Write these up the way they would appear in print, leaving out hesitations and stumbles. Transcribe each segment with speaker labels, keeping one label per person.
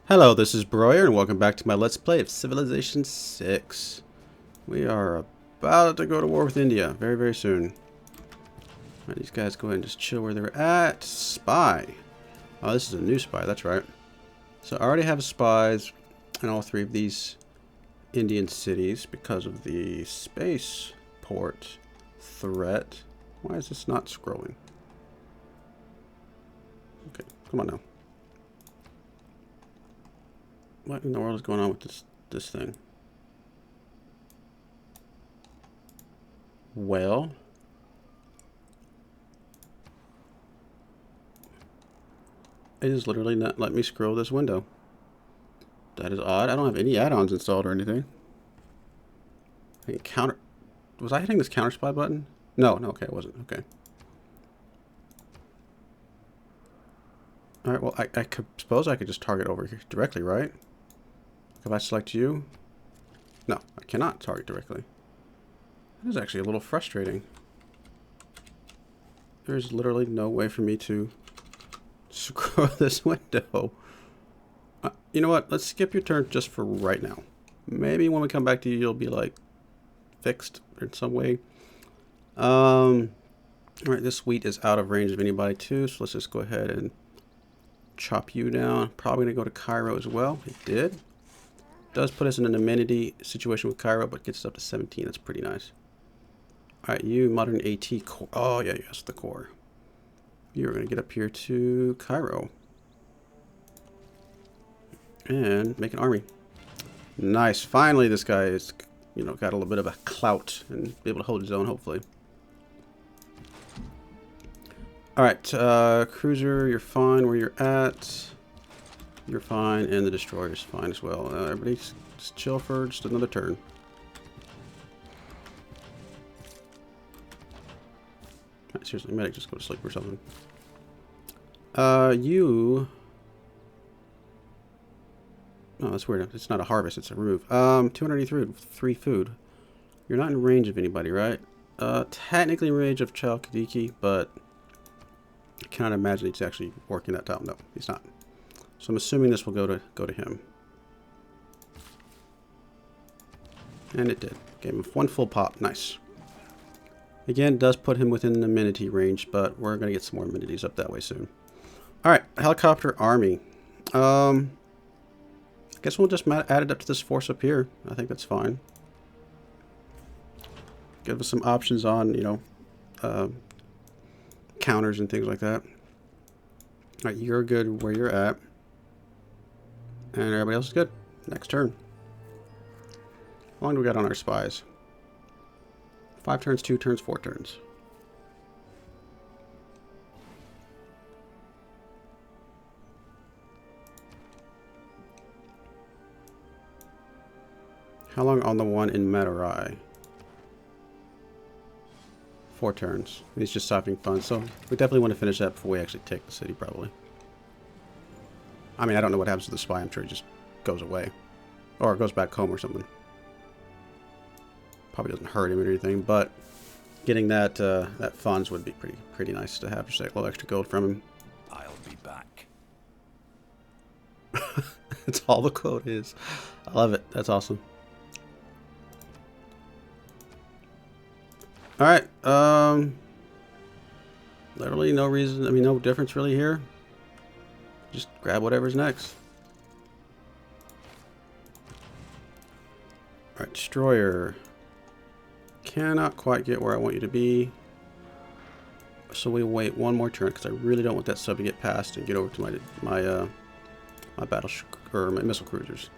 Speaker 1: Hello, this is Broyer, and welcome back to my Let's Play of Civilization 6. We are about to go to war with India very, very soon. Alright, these guys go ahead and just chill where they're at. Spy. Oh, this is a new spy, that's right. So I already have spies in all three of these Indian cities because of the spaceport threat. Why is this not scrolling? Okay, come on now. What in the world is going on with this thing? Well, it is literally not letting me scroll this window. That is odd. I don't have any add-ons installed or anything. I can counter. Was I hitting this counter spy button? No, okay, it wasn't. Okay. All right. Well, I suppose I could just target over here directly, right? If I select you, no, I cannot target directly. That is actually a little frustrating. There's literally no way for me to scroll this window. You know what? Let's skip your turn just for right now. Maybe when we come back to you, you'll be like fixed in some way. All right, this wheat is out of range of anybody too, so let's just go ahead and chop you down. Probably gonna go to Cairo as well. It did. Does put us in an amenity situation with Cairo, but gets us up to 17. That's pretty nice. All right, you modern AT core. Oh yeah, yes, the core. You're gonna get up here to Cairo and make an army. Nice. Finally, this guy is, got a little bit of a clout and be able to hold his own, hopefully. All right, cruiser, you're fine where you're at. You're fine, and the destroyer's fine as well. Everybody just chill for just another turn. Seriously, medic, just go to sleep or something. You... Oh, that's weird. It's not a harvest, it's a remove. 283 food. You're not in range of anybody, right? Technically in range of Chalkadiki, but I cannot imagine he's actually working that tile. No, he's not. So I'm assuming this will go to him. And it did. Gave him one full pop. Nice. Again, does put him within the amenity range, but we're going to get some more amenities up that way soon. Alright, helicopter army. I guess we'll just add it up to this force up here. I think that's fine. Give us some options on, counters and things like that. Alright, you're good where you're at. And everybody else is good. Next turn. How long do we got on our spies? 5 turns, 2 turns, 4 turns. How long on the one in Madurai? 4 turns. He's just stopping fun, so we definitely want to finish that before we actually take the city, probably. I mean, I don't know what happens to the spy. I'm sure he just goes away. Or goes back home or something. Probably doesn't hurt him or anything, but getting that that funds would be pretty nice to have. Just like a little extra gold from him.
Speaker 2: I'll be back.
Speaker 1: That's all the quote is. I love it. That's awesome. Alright, literally no reason, no difference really here. Just grab whatever's next. Alright, destroyer. Cannot quite get where I want you to be. So we wait one more turn because I really don't want that sub to get past and get over to my my missile cruisers.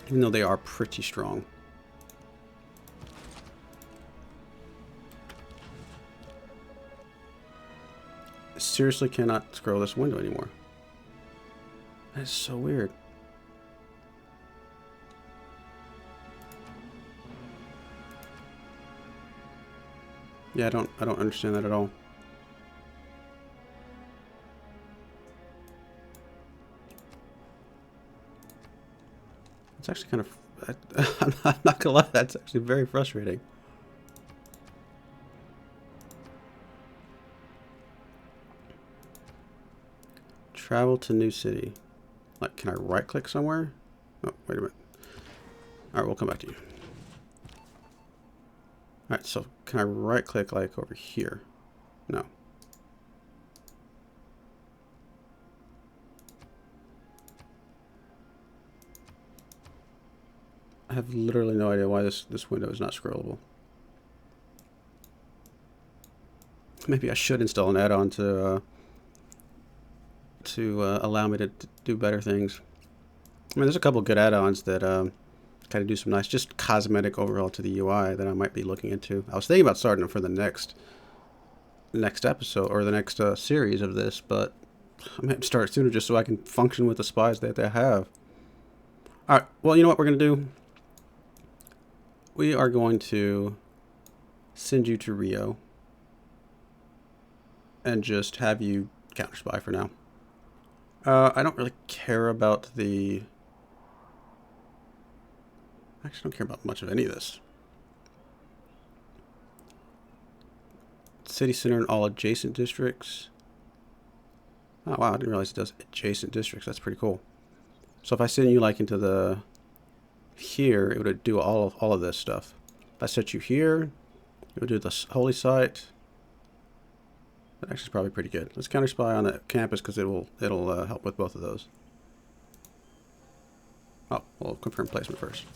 Speaker 1: Even though they are pretty strong. Seriously cannot scroll this window anymore. That is so weird. Yeah, I don't understand that at all. It's actually kind of I'm not gonna lie, that's actually very frustrating. Travel to new city. Like, can I right click somewhere? Oh, wait a minute. Alright, we'll come back to you. Alright, so can I right click like over here? No. I have literally no idea why this window is not scrollable. Maybe I should install an add-on to allow me to do better things. I mean, there's a couple good add-ons that kind of do some nice, just cosmetic overall to the UI that I might be looking into. I was thinking about starting it for the next episode or the next series of this, but I might start sooner just so I can function with the spies that they have. All right. Well, you know what we're gonna do? We are going to send you to Rio and just have you counter spy for now. I don't really care about the... I actually don't care about much of any of this. City center and all adjacent districts. Oh wow, I didn't realize it does adjacent districts. That's pretty cool. So if I send you like into the... here, it would do all of this stuff. If I set you here, it would do the holy site. That actually is probably pretty good. Let's counter spy on the campus because it'll help with both of those. Oh, we'll confirm placement first.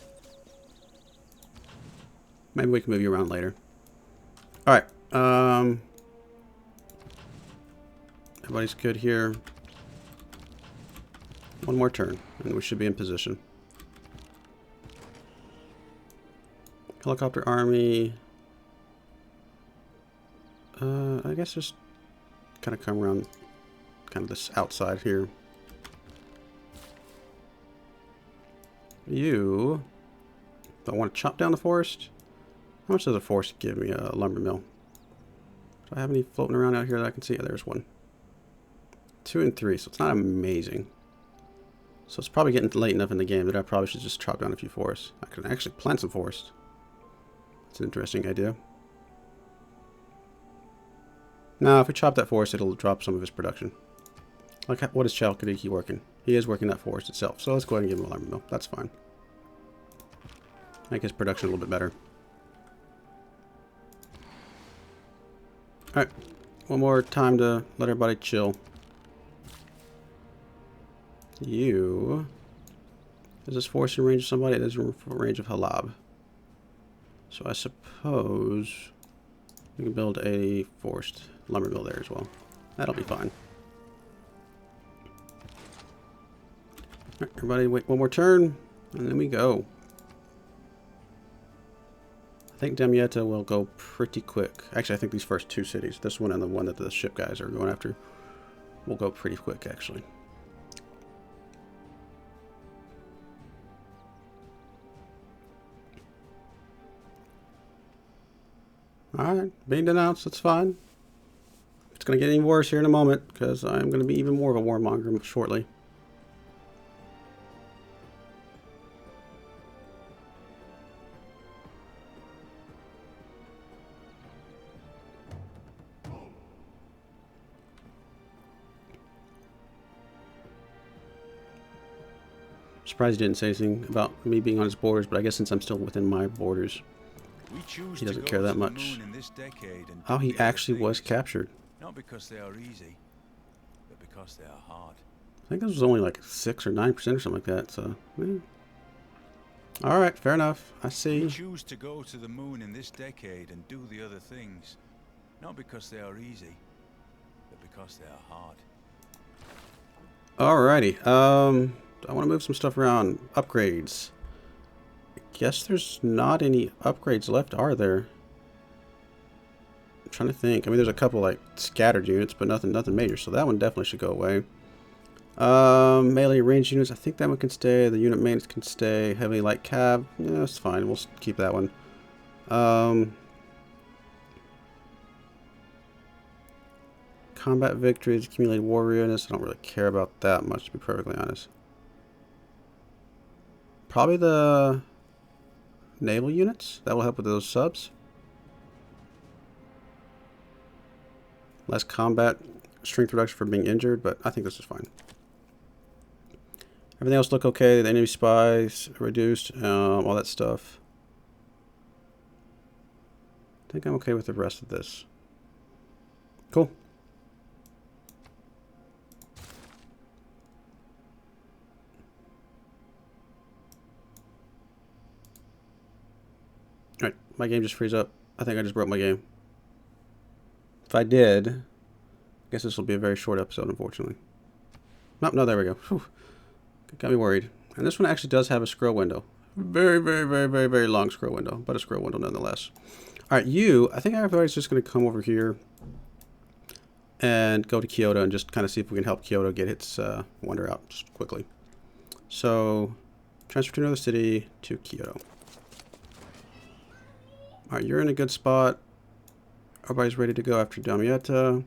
Speaker 1: Maybe we can move you around later. All right. Everybody's good here. One more turn, and we should be in position. Helicopter army. I guess just kind of come around kind of this outside here. You don't want to chop down the forest? How much does the forest give me a lumber mill? Do I have any floating around out here that I can see? Yeah, there's one. 2 and 3, so it's not amazing. So it's probably getting late enough in the game that I probably should just chop down a few forests. I could actually plant some forests. That's an interesting idea. Now, if we chop that forest, it'll drop some of his production. Like, what is Chalkadiki working? He is working that forest itself. So let's go ahead and give him a lumber mill. That's fine. Make his production a little bit better. Alright. One more time to let everybody chill. You... Is this forest in range of somebody? It is in range of Halab. So I suppose we can build a forest lumber mill there as well. That'll be fine. All right, everybody wait one more turn, and then we go. I think Damietta will go pretty quick. Actually, I think these first 2 cities, this one and the one that the ship guys are going after, will go pretty quick, actually. Alright, being denounced, that's fine. It's going to get any worse here in a moment, because I'm going to be even more of a warmonger shortly. I'm surprised he didn't say anything about me being on his borders, but I guess since I'm still within my borders, he doesn't care that much. Oh, he actually was captured.
Speaker 2: Not because they are easy, but because they are hard.
Speaker 1: I think this was only like 6 or 9% or something like that, so... Alright, fair enough. I see.
Speaker 2: We choose to go to the moon in this decade and do the other things. Not because they are easy, but because they are hard.
Speaker 1: Alrighty, I want to move some stuff around. Upgrades. I guess there's not any upgrades left, are there? I'm trying to think. I mean, there's a couple like scattered units, but nothing major, so that one definitely should go away. Melee range units, I think that one can stay. The unit maintenance can stay. Heavy light cav, yeah, that's fine. We'll keep that one. Combat victories, accumulated war units. I don't really care about that much, to be perfectly honest. Probably the naval units. That will help with those subs. Less combat strength reduction for being injured, but I think this is fine. Everything else look okay. The enemy spies reduced, all that stuff. I think I'm okay with the rest of this. Cool. Alright, my game just frees up. I think I just broke my game. If I did, I guess this will be a very short episode, unfortunately. Nope, no, there we go. Whew. Got me worried. And this one actually does have a scroll window. Very, very, very, very, very long scroll window, but a scroll window nonetheless. Alright, I think everybody's just going to come over here and go to Kyoto and just kind of see if we can help Kyoto get its wonder out just quickly. So, transfer to another city to Kyoto. Alright, you're in a good spot. Everybody's ready to go after Damietta.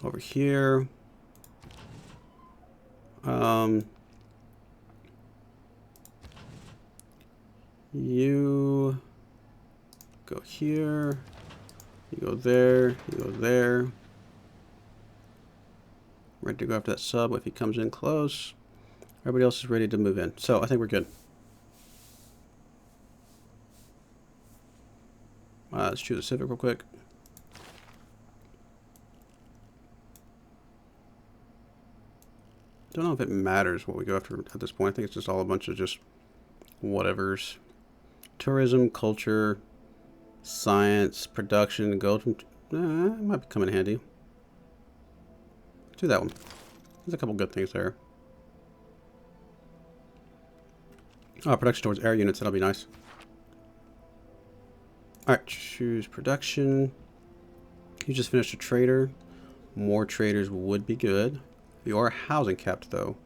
Speaker 1: Over here. You go here. You go there. You go there. Ready to go after that sub if he comes in close. Everybody else is ready to move in. So I think we're good. Let's choose a civic real quick. Don't know if it matters what we go after at this point. I think it's just all a bunch of just whatevers. Tourism, culture, science, production, gold. It might come in handy. Let's do that one. There's a couple good things there. Oh, production towards air units. That'll be nice. Alright, choose production. You just finished a trader. More traders would be good. You are housing capped though.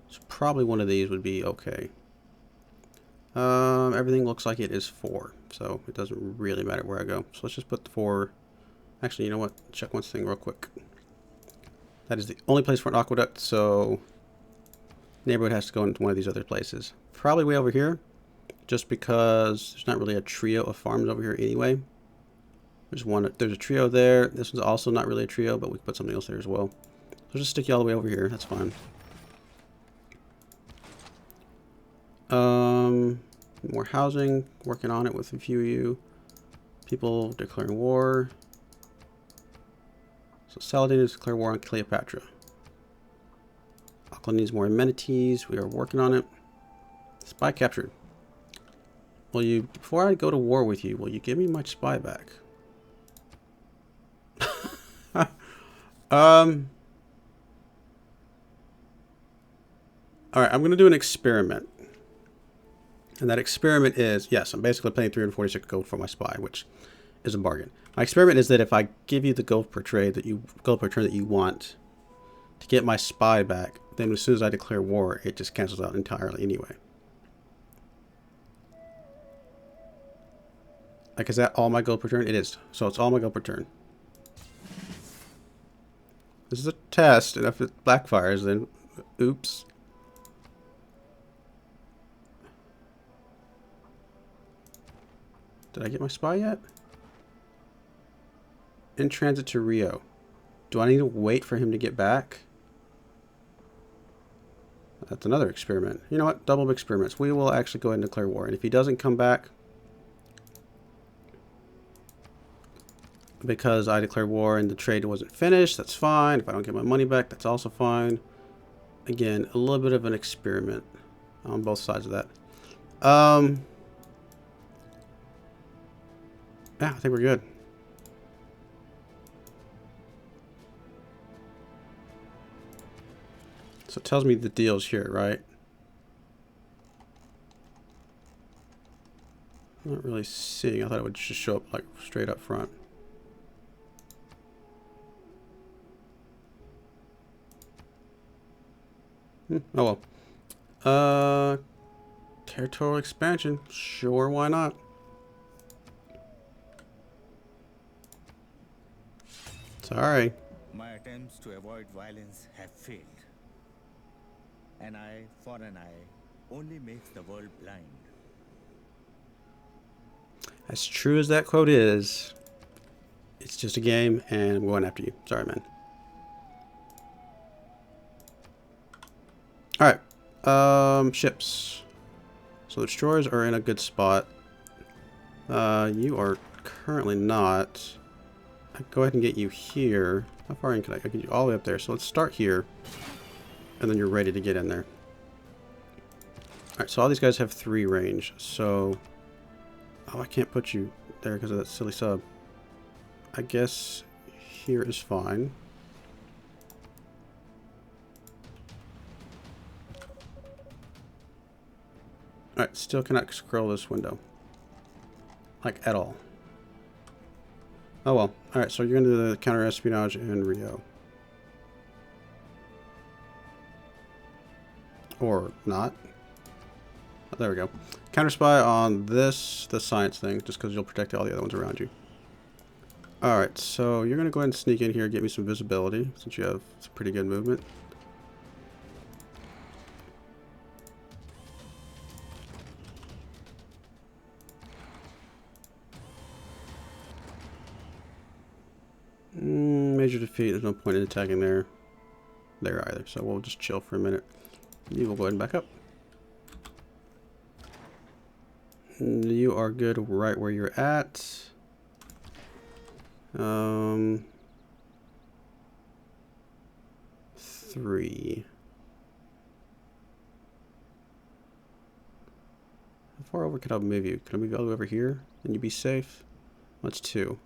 Speaker 1: So probably one of these would be okay. Everything looks like it is 4. So it doesn't really matter where I go. So let's just put the 4. Actually, you know what? Check one thing real quick. That is the only place for an aqueduct, so neighborhood has to go into one of these other places. Probably way over here. Just because there's not really a trio of farms over here anyway. There's a trio there. This one's also not really a trio, but we can put something else there as well. So just stick you all the way over here. That's fine. More housing. Working on it with a few of you. People declaring war. So Saladin is declaring war on Cleopatra. Auckland needs more amenities. We are working on it. Spy captured. Will you, before I go to war with you, will you give me my spy back? Alright, I'm going to do an experiment. And that experiment is, yes, I'm basically paying 346 gold for my spy, which is a bargain. My experiment is that if I give you the gold per turn that you want to get my spy back, then as soon as I declare war, it just cancels out entirely anyway. Like, is that all my gold per turn? It is. So it's all my gold per turn. This is a test, and if it backfires, then oops. Did I get my spy yet? In transit to Rio. Do I need to wait for him to get back? That's another experiment. You know what? Double experiments. We will actually go ahead and declare war. And if he doesn't come back, because I declared war and the trade wasn't finished, that's fine. If I don't get my money back, that's also fine. Again, a little bit of an experiment on both sides of that. Yeah, I think we're good. So it tells me the deals here, right? I'm not really seeing. I thought it would just show up like straight up front. Oh well. Territorial expansion. Sure, why not? Sorry.
Speaker 3: My attempts to avoid violence have failed. An eye for an eye only makes the world blind.
Speaker 1: As true as that quote is, it's just a game and I'm going after you. Sorry, man. Alright. Ships. So the destroyers are in a good spot. You are currently not. I can go ahead and get you here. How far in can I get you? All the way up there. So let's start here. And then you're ready to get in there. Alright, so all these guys have 3 range. So... Oh, I can't put you there because of that silly sub. I guess here is fine. Alright, still cannot scroll this window. Like, at all. Oh well. Alright, so you're going to do the counter-espionage in Rio. Or not. Oh, there we go. Counter-spy on this, the science thing, just because you'll protect all the other ones around you. Alright, so you're going to go ahead and sneak in here and get me some visibility, since you have some pretty good movement. Major defeat, there's no point in attacking there either, so we'll just chill for a minute. You will go ahead and back up. You are good right where you're at. 3. How far over can I move you? Can I move you all the way over here and you be safe? That's 2.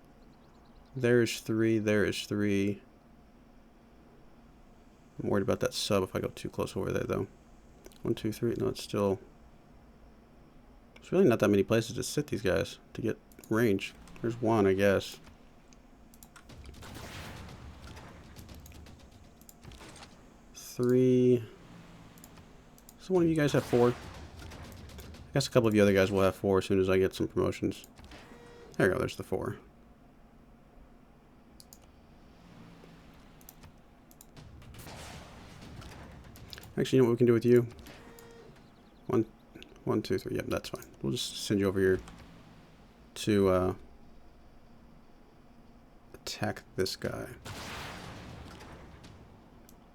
Speaker 1: There's 3. There is 3. I'm worried about that sub if I go too close over there, though. 1, 2, 3. No, it's still... There's really not that many places to sit these guys to get range. There's 1, I guess. Three. So one of you guys have 4. I guess a couple of you other guys will have 4 as soon as I get some promotions. There we go. There's the 4. Actually, you know what we can do with you? 1, 2, 3. Yep, that's fine. We'll just send you over here to attack this guy.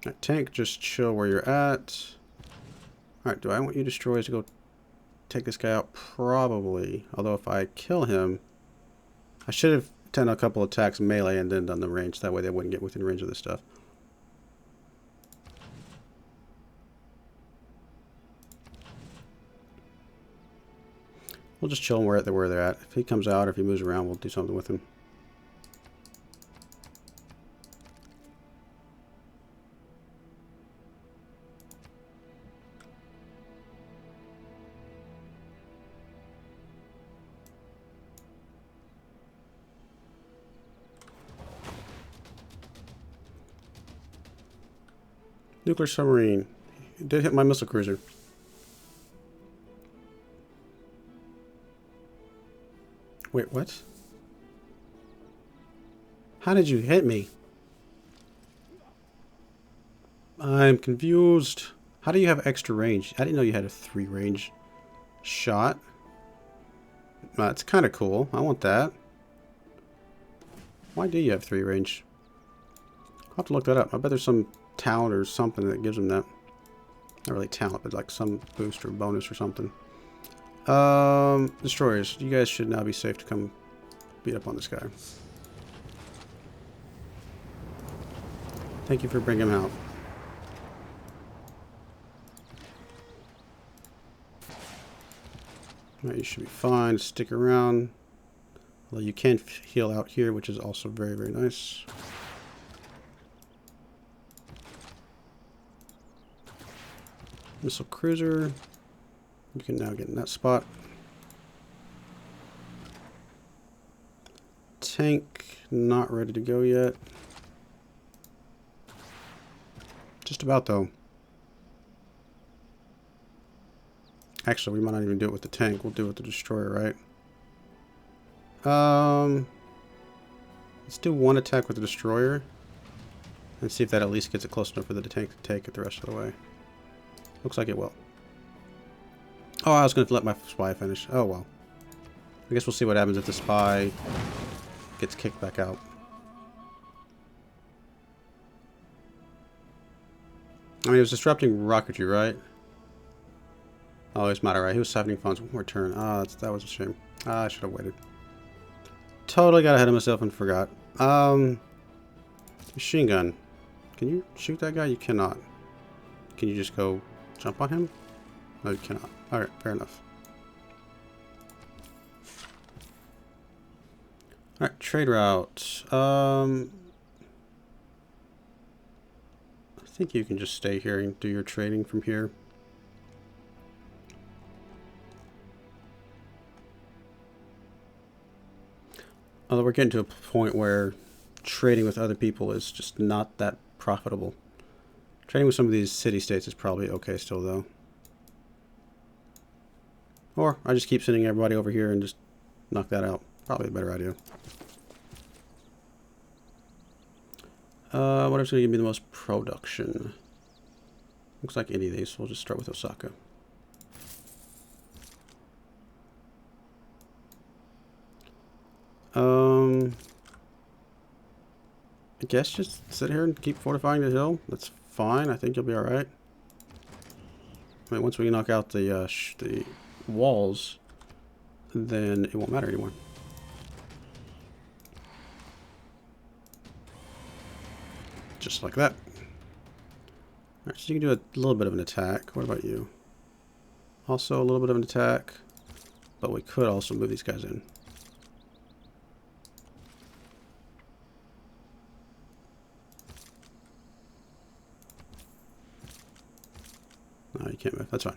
Speaker 1: Alright, tank, just chill where you're at. Alright, do I want you destroyers to go take this guy out? Probably. Although if I kill him, I should have done a couple attacks melee and then done the range. That way they wouldn't get within range of this stuff. We'll just chill where they're at. If he comes out or if he moves around, we'll do something with him. Nuclear submarine. It did hit my missile cruiser. Wait, what? How did you hit me? I'm confused. How do you have extra range? I didn't know you had a 3 range shot. It's kind of cool. I want that. Why do you have 3 range? I'll have to look that up. I bet there's some talent or something that gives them that. Not really talent, but like some boost or bonus or something. Destroyers. You guys should now be safe to come beat up on this guy. Thank you for bringing him out. Alright, you should be fine. Stick around. Although you can heal out here, which is also very, very nice. Missile cruiser. You can now get in that spot. Tank, not ready to go yet. Just about, though. Actually, we might not even do it with the tank. We'll do it with the destroyer, right? Let's do 1 attack with the destroyer. And see if that at least gets it close enough for the tank to take it the rest of the way. Looks like it will. Oh, I was going to let my spy finish. Oh, well. I guess we'll see what happens if the spy gets kicked back out. I mean, it was disrupting rocketry, right? Oh, he's mad, alright. He was siphoning funds one more turn. Ah, that was a shame. I should have waited. Totally got ahead of myself and forgot. Machine gun. Can you shoot that guy? You cannot. Can you just go jump on him? No, you cannot. Alright, fair enough. Alright, trade route. I think you can just stay here and do your trading from here. Although we're getting to a point where trading with other people is just not that profitable. Trading with some of these city-states is probably okay still, though. Or I just keep sending everybody over here and just knock that out. Probably a better idea. Whatever's going to give me the most production? Looks like any of these, so we'll just start with Osaka. I guess just sit here and keep fortifying the hill. That's fine. I think you'll be alright. I mean, once we knock out the walls, then it won't matter anymore. Just like that. Alright, so you can do a little bit of an attack. What about you? Also a little bit of an attack, but we could also move these guys in. No, you can't move. That's fine.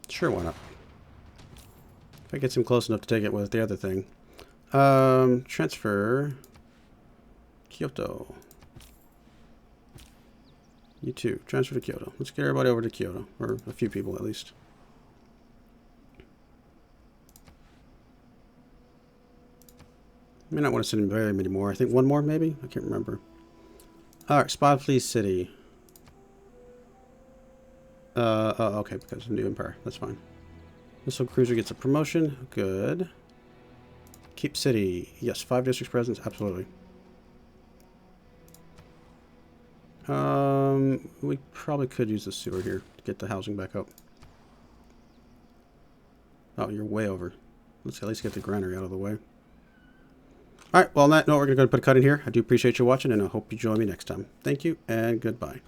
Speaker 1: Sure, why not? If I get him close enough to take it with the other thing. Transfer. Kyoto. You too. Transfer to Kyoto. Let's get everybody over to Kyoto. Or a few people at least. May not want to send in very many more. I think one more maybe? I can't remember. Alright, Spy Fleet City. Oh, okay, because of New Empire. That's fine. Missile Cruiser gets a promotion. Good. Keep City. Yes, 5 districts presence. Absolutely. We probably could use the sewer here to get the housing back up. Oh, you're way over. Let's at least get the granary out of the way. Alright, well on that note, we're going to go ahead and put a cut in here. I do appreciate you watching, and I hope you join me next time. Thank you, and goodbye.